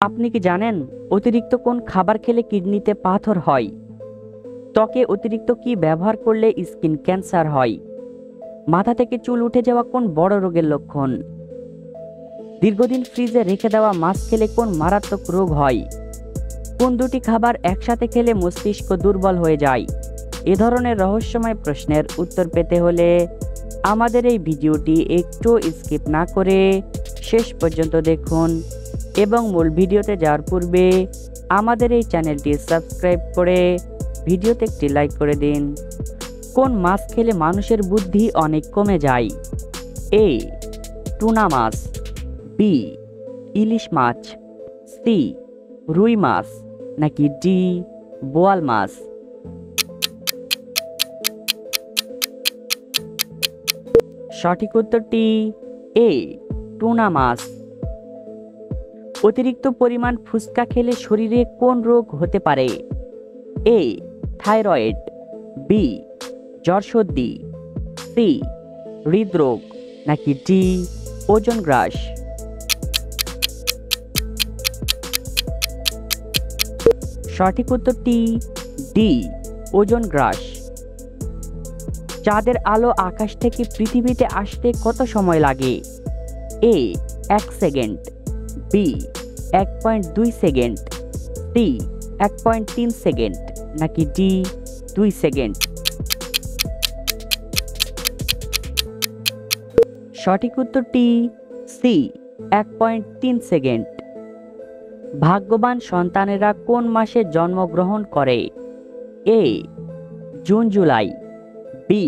আপনি কি জানেন অতিরিক্ত কোন খাবার খেলে কিডনিতে পাথর হয়? ত্বকে অতিরিক্ত কি ব্যবহার করলে স্কিন ক্যান্সার হয়? মাথা থেকে চুল উঠে যাওয়া কোন বড় রোগের লক্ষণ? দীর্ঘদিন ফ্রিজে রেখে দেওয়া মাছ খেলে কোন মারাত্মক রোগ হয়? কোন দুটি খাবার একসাথে খেলে মস্তিষ্ক দুর্বল হয়ে যায়? এ ধরনের রহস্যময় প্রশ্নের উত্তর পেতে হলে আমাদের এই ভিডিওটি একটু স্কিপ না করে শেষ পর্যন্ত দেখুন এবং মূল ভিডিওতে যাওয়ার পূর্বে আমাদের এই চ্যানেলটি সাবস্ক্রাইব করে ভিডিওতে একটি লাইক করে দিন। কোন মাছ খেলে মানুষের বুদ্ধি অনেক কমে যায়? এ. টুনা মাছ, বি. ইলিশ মাছ, সি. রুই মাছ, নাকি ডি. বোয়াল মাছ? সঠিক উত্তরটি এ. টুনা মাছ। অতিরিক্ত পরিমাণ ফুচকা খেলে শরীরে কোন রোগ হতে পারে? এ. Thyroid, B. জ্বর সর্দি, সি. হৃদরোগ, নাকি ডি. ওজন হ্রাস? সঠিক উত্তরটি ডি. ওজন হ্রাস। চাঁদের আলো আকাশ থেকে পৃথিবীতে আসতে কত সময় লাগে? A. 1 second, B. 1.2 second, C. 1.3 second, নাকি ডি. 2 সেকেন্ড? সঠিক উত্তরটি সি. 1.3 সেকেন্ড। ভাগ্যবান সন্তানেরা কোন মাসে জন্মগ্রহণ করে? A. June July, B.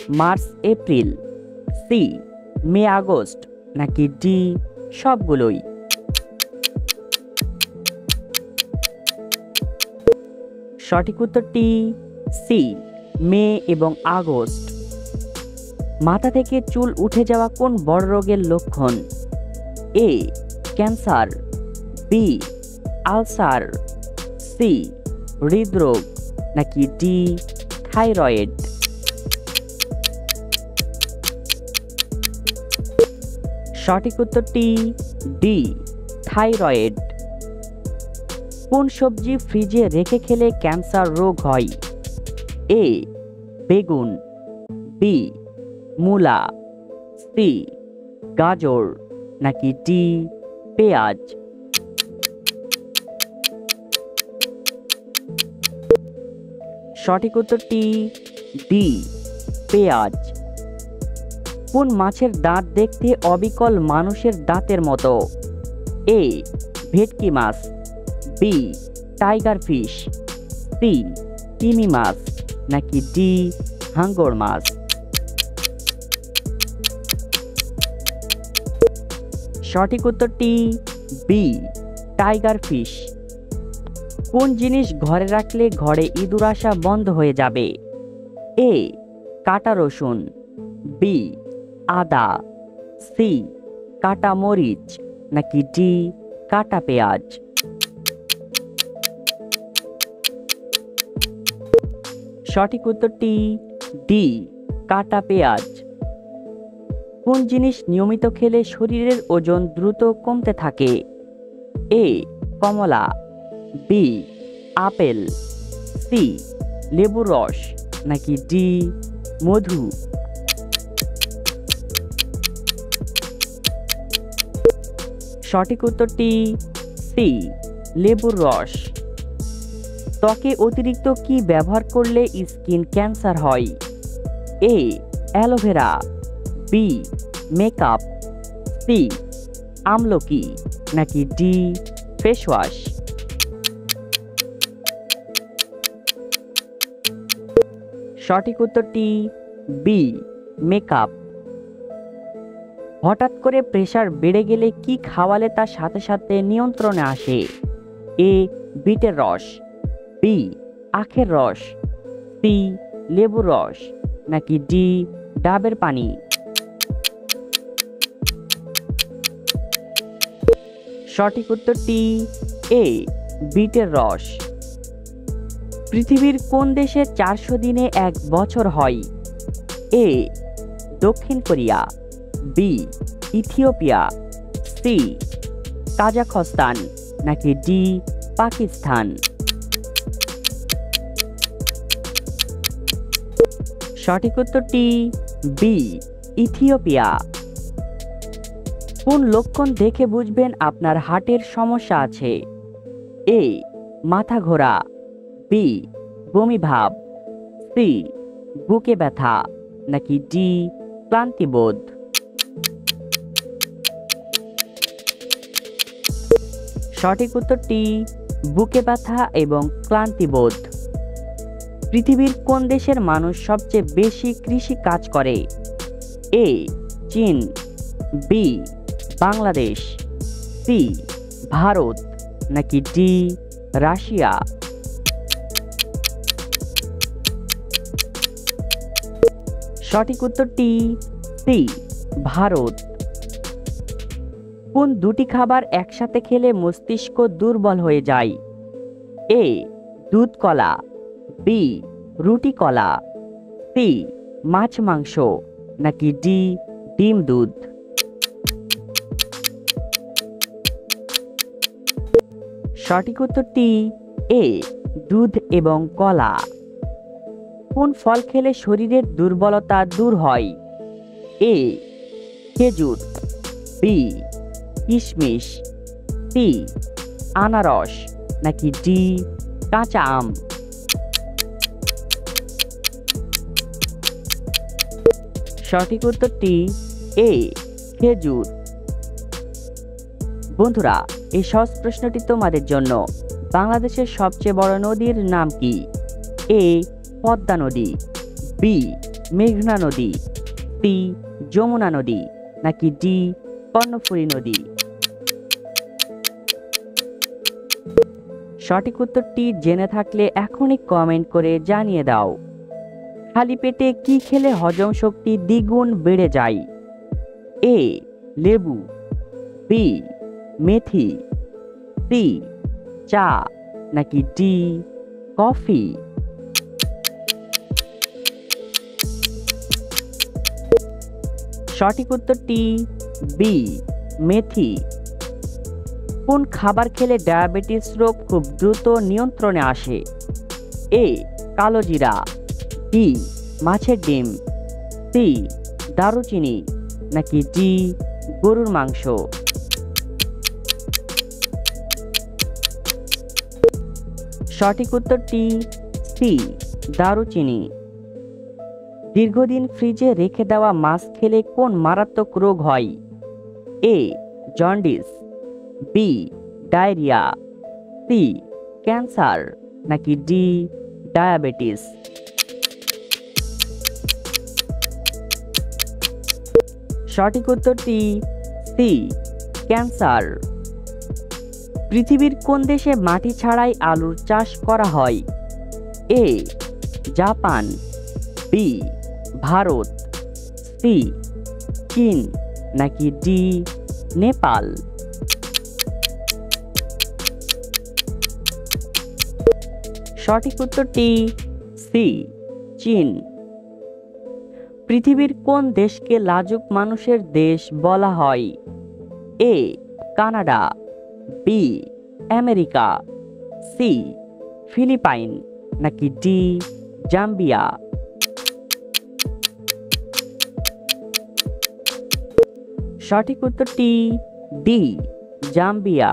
March April, C. May August, নাকি ডি. সবগুলোই? সঠিক উত্তরটি সি. মে এবং আগস্ট। মাথা থেকে চুল উঠে যাওয়া কোন বড় রোগের লক্ষণ? A. Cancer, B. Ulcer, C. হৃদরোগ, নাকি ডি. থাইরয়েড? সঠিক উত্তরটি ডি. থাইরয়েড। কোন সবজি ফ্রিজে রেখে খেলে ক্যান্সার রোগ হয়? এ. বেগুন, বি. মূলা, সি. গাজর, নাকি ডি. পেঁয়াজ? সঠিক উত্তরটি ডি. পেঁয়াজ। কোন মাছের দাঁত দেখতে অবিকল মানুষের দাঁতের মতো? এ. ভেটকি মাছ, বি. Tiger fish, C. তিমি মাছ, নাকি ডি. হাঙ্গর মাছ? সঠিক উত্তরটি বি. Tiger fish. কোন জিনিস ঘরে রাখলে ঘরে ইঁদুর আসা বন্ধ হয়ে যাবে? এ. কাটা রসুন, বি. আদা, সি. কাটা মরিচ, নাকি ডি. কাটা পেঁয়াজ? সঠিক উত্তরটি ডি. কাটা পেঁয়াজ। কোন জিনিস নিয়মিত খেলে শরীরের ওজন দ্রুত কমতে থাকে? এ. কমলা, বি. Apple, C. লেবুর রস, নাকি ডি. মধু? সঠিক উত্তরটি সি. লেবুর রস। ত্বকে অতিরিক্ত কি ব্যবহার করলে স্কিন ক্যান্সার হয়? A. Aloe vera, B. Makeup, C. আমলকি, নাকি ডি. Face wash? সঠিক উত্তরটি বি. মেকআপ। হঠাৎ করে প্রেসার বেড়ে গেলে কি খাওয়ালে তার সাথে সাথে নিয়ন্ত্রণে আসে? এ. বিটের রস, বি. আখের রস, সি. লেবুর রস, নাকি ডি. ডাবের পানি? সঠিক উত্তরটি এ. বিটের রস। পৃথিবীর কোন দেশে 400 দিনে 1 বছর হয়? এ. দক্ষিণ Korea, B. Ethiopia, C. Kazakhstan, নাকি ডি পাকিস্তান? সঠিক উত্তরটি বি ইথিওপিয়া। কোন লক্ষণ দেখে বুঝবেন আপনার হার্টের সমস্যা আছে? এ মাথা ঘোরা, বি বমি ভাব, সি বুকে ব্যথা, নাকি ডি ক্লান্তিবোধ? সঠিক উত্তরটি বুকে ব্যথা এবং ক্লান্তিবোধ। পৃথিবীর কোন দেশের মানুষ সবচেয়ে বেশি কৃষি কাজ করে? এ চীন, বি বাংলাদেশ, সি ভারত, নাকি ডি রাশিয়া? সঠিক উত্তরটি সি ভারত। কোন দুটি খাবার একসাথে খেলে মস্তিষ্ক দুর্বল হয়ে যায়? এ দুধ কলা, বি রুটি কলা, সি মাছ মাংস, নাকি ডি ডিম দুধ? সঠিক উত্তরটি এ দুধ এবং কলা। কোন ফল খেলে শরীরের দুর্বলতা দূর হয়? এ খেজুর, বি কিশমিশ, সি আনারস, নাকি ডি কাঁচা আম? সঠিক উত্তরটি এ খেজুর। বন্ধুরা, এই সহজ প্রশ্নটি তোমাদের জন্য। বাংলাদেশের সবচেয়ে বড় নদীর নাম কি? এ পদ্মা নদী, বি মেঘনা নদী, সি যমুনা নদী, নাকি ডি কর্ণফুলী নদী? সঠিক উত্তরটি জেনে থাকলে এখনই কমেন্ট করে জানিয়ে দাও। খালি পেটে কি খেলে হজম শক্তি দ্বিগুণ বেড়ে যায়? এ লেবু, বি মেথি, সি চা, নাকি ডি কফি? সঠিক উত্তরটি বি মেথি। কোন খাবার খেলে ডায়াবেটিস রোগ খুব দ্রুত নিয়ন্ত্রণে আসে? এ কালো জিরা, বি মাছের ডিম, সি দারুচিনি, নাকি ডি গরুর মাংস? সঠিক উত্তরটি সি দারুচিনি। দীর্ঘদিন ফ্রিজে রেখে দেওয়া মাছ খেলে কোন মারাত্মক রোগ হয়? A jaundice, B diarrhoea, C cancer, নাকি ডি ডায়াবেটিস? সঠিক উত্তরটি সি ক্যান্সার। পৃথিবীর কোন দেশে মাটি ছাড়াই আলুর চাষ করা হয়? A Japan, B Bharat, C চীন, নাকি ডি নেপাল? সঠিক উত্তরটি সি চীন। পৃথিবীর কোন দেশকে লাজুক মানুষের দেশ বলা হয়? A Canada, B America, C Philippines, নাকি ডি জাম্বিয়া? সঠিক উত্তরটি ডি জাম্বিয়া।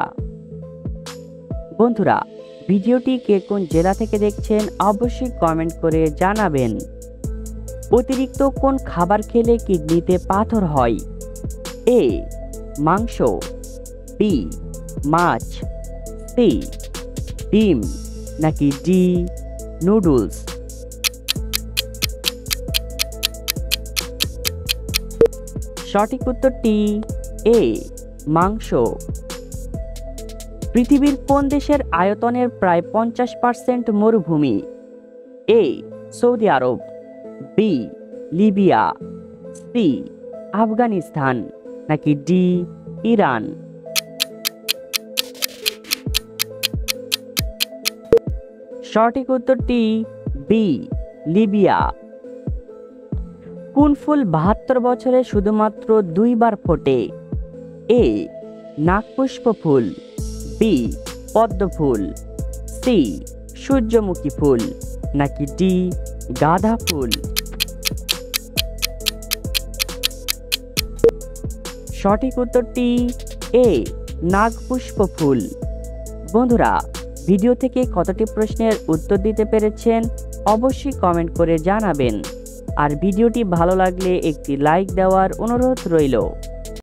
বন্ধুরা, ভিডিওটি কে কোন জেলা থেকে দেখছেন অবশ্যই কমেন্ট করে জানাবেন। অতিরিক্ত কোন খাবার খেলে কিডনিতে পাথর হয়? এ মাংস, বি মাছ, সি ডিম, নাকি ডি নুডলস? সঠিক উত্তরটি এ মাংস। পৃথিবীর কোন দেশের আয়তনের প্রায় 50% মরুভূমি? এ সৌদি আরব, বি লিবিয়া, সি আফগানিস্তান, নাকি ডি ইরান? সঠিক উত্তরটি বি লিবিয়া। কোন ফুল 72 বছরে শুধুমাত্র 2 বার ফোটে? এ নাগপুষ্প ফুল, বি পদ্ম ফুল, সি সূর্যমুখী ফুল, নাকি ডি গাঁদা ফুল? সঠিক উত্তরটি এ নাগপুষ্প ফুল। বন্ধুরা, ভিডিও থেকে কতটি প্রশ্নের উত্তর দিতে পেরেছেন অবশ্যই কমেন্ট করে জানাবেন। আর ভিডিওটি ভালো লাগলে একটি লাইক দেওয়ার অনুরোধ রইল।